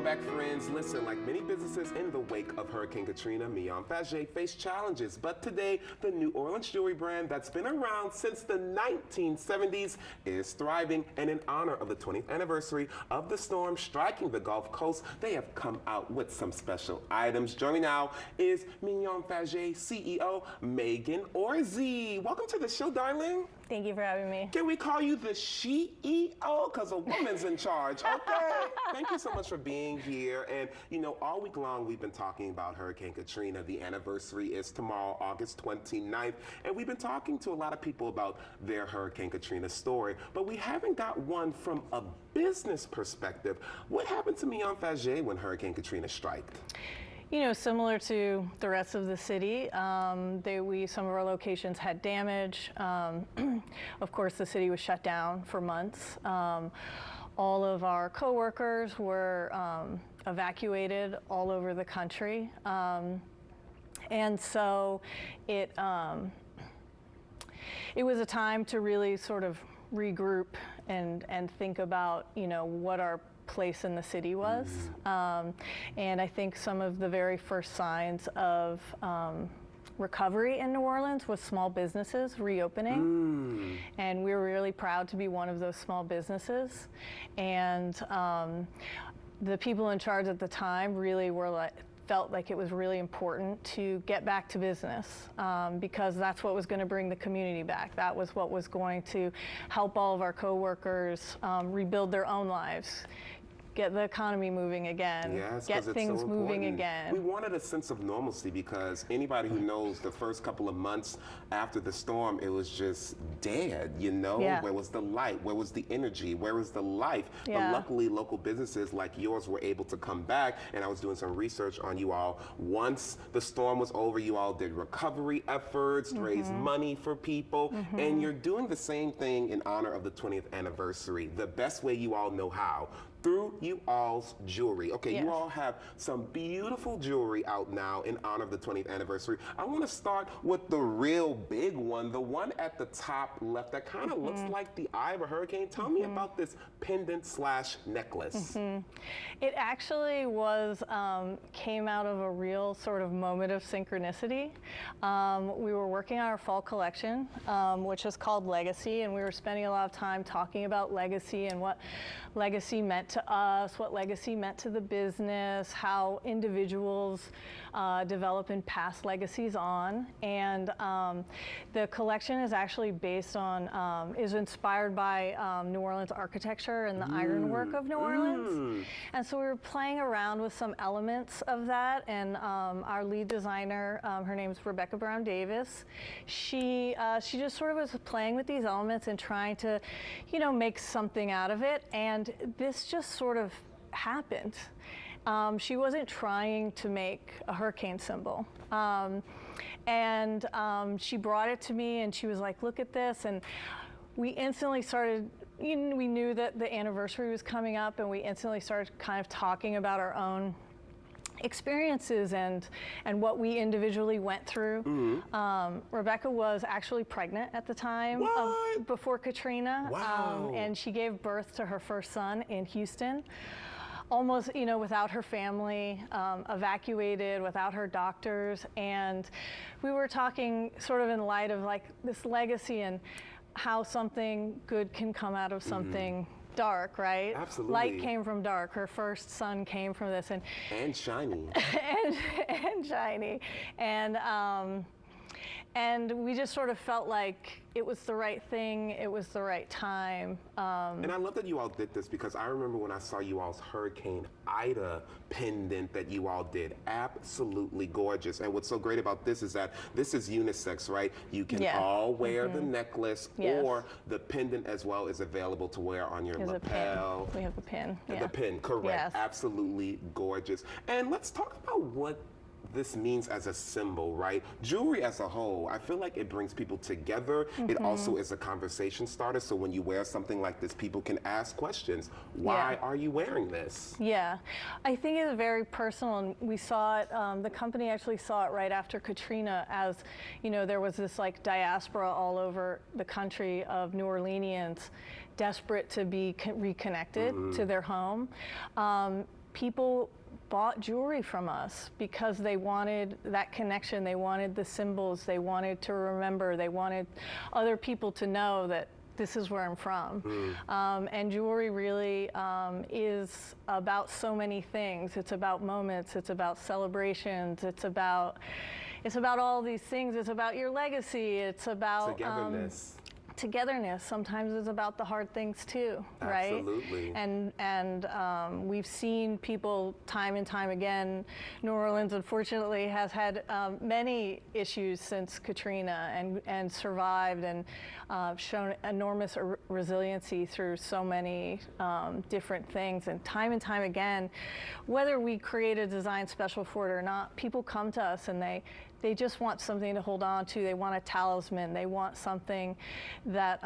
back, friends. Listen, like many businesses in the wake of Hurricane Katrina, Mignon Faget faced challenges. But today, the New Orleans jewelry brand that's been around since the 1970s is thriving. And in honor of the 20th anniversary of the storm striking the Gulf Coast, they have come out with some special items. Joining now is Mignon Faget CEO, Maghan Oroszi. Welcome to the show, darling. Thank you for having me. Can we call you the CEO? Because a woman's in charge, okay? Thank you so much for being here. And, you know, all week long we've been talking about Hurricane Katrina. The anniversary is tomorrow, August 29th. And we've been talking to a lot of people about their Hurricane Katrina story. But we haven't got one from a business perspective. What happened to Mignon Faget when Hurricane Katrina struck? You know, similar to the rest of the city, some of our locations had damage. Of course, the city was shut down for months. All of our coworkers were evacuated all over the country. And so it was a time to really sort of regroup and think about, you know, what our place in the city was. And I think some of the very first signs of recovery in New Orleans was small businesses reopening. And we were really proud to be one of those small businesses. And the people in charge at the time really felt like it was really important to get back to business because that's what was going to bring the community back. That was what was going to help all of our coworkers rebuild their own lives, get the economy moving again, yes, get things moving again. We wanted a sense of normalcy because anybody who knows the first couple of months after the storm, it was just dead, you know? Yeah. Where was the light? Where was the energy? Where was the life? Yeah. But luckily, local businesses like yours were able to come back, and I was doing some research on you all. Once the storm was over, you all did recovery efforts, raised money for people, and you're doing the same thing in honor of the 20th anniversary, the best way you all know how, through you all's jewelry. Okay, Yes. You all have some beautiful jewelry out now in honor of the 20th anniversary. I want to start with the real big one, the one at the top left that kind of looks like the eye of a hurricane. Tell me about this pendant / necklace. It actually came out of a real sort of moment of synchronicity. We were working on our fall collection, which is called Legacy, and we were spending a lot of time talking about legacy and what legacy meant to us, what legacy meant to the business, how individuals develop and pass legacies on. And the collection is actually is inspired by New Orleans architecture and the ironwork of New Orleans. And so we were playing around with some elements of that, and our lead designer, her name's Rebecca Brown Davis, she just sort of was playing with these elements and trying to, you know, make something out of it. And this just sort of happened. She wasn't trying to make a hurricane symbol. She brought it to me and she was like, look at this. And we instantly started, we knew that the anniversary was coming up, and we instantly started kind of talking about our own experiences and what we individually went through. Rebecca was actually pregnant at the time before Katrina. Wow. And she gave birth to her first son in Houston, almost, you know, without her family, evacuated, without her doctors. And we were talking sort of in light of like this legacy and how something good can come out of something dark, right? Absolutely. Light came from dark. Her first son came from this, and shiny. and shiny, and we just sort of felt like it was the right thing. It was the right time. And I love that you all did this because I remember when I saw you all's Hurricane Ida pendant that you all did. Absolutely gorgeous. And what's so great about this is that this is unisex, right? You can all wear the necklace, or the pendant as well is available to wear on your lapel. We have the pin. Yeah. The pin, correct. Yes. Absolutely gorgeous. And let's talk about what this means as a symbol, right? Jewelry as a whole, I feel like it brings people together. It also is a conversation starter. So when you wear something like this, people can ask questions. Why are you wearing this? Yeah, I think it's very personal, and we saw it, the company actually saw it right after Katrina, as, you know, there was this like diaspora all over the country of New Orleanians desperate to be reconnected to their home. people bought jewelry from us because they wanted that connection, they wanted the symbols, they wanted to remember, they wanted other people to know that this is where I'm from. And jewelry really is about so many things. It's about moments, it's about celebrations, it's about all these things. It's about your legacy, it's about togetherness. Sometimes it's about the hard things too, right? Absolutely. And we've seen people time and time again. New Orleans, unfortunately, has had many issues since Katrina and survived and shown enormous resiliency through so many different things. And time again, whether we create a design special for it or not, people come to us and they just want something to hold on to. They want a talisman. They want something that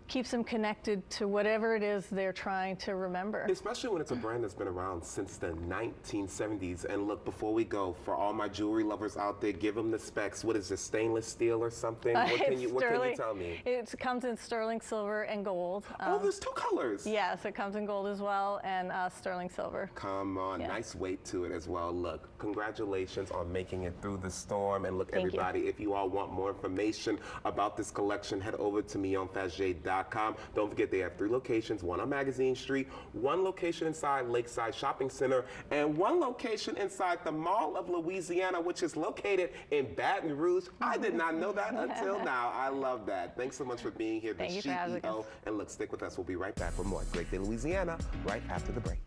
keeps them connected to whatever it is they're trying to remember. Especially when it's a brand that's been around since the 1970s. And look, before we go, for all my jewelry lovers out there, give them the specs. What is this, stainless steel or something? What can you tell me? It comes in sterling silver and gold. Oh, there's two colors. Yes, it comes in gold as well and sterling silver. Come on, nice weight to it as well. Look, congratulations on making it through the storm. And look, everybody, if you all want more information about this collection, head over to mignonfaget.com. Don't forget they have 3 locations, one on Magazine Street, 1 location inside Lakeside Shopping Center, and 1 location inside the Mall of Louisiana, which is located in Baton Rouge. I did not know that until now. I love that. Thanks so much for being here, the CEO. And look, stick with us. We'll be right back with more Great Day Louisiana right after the break.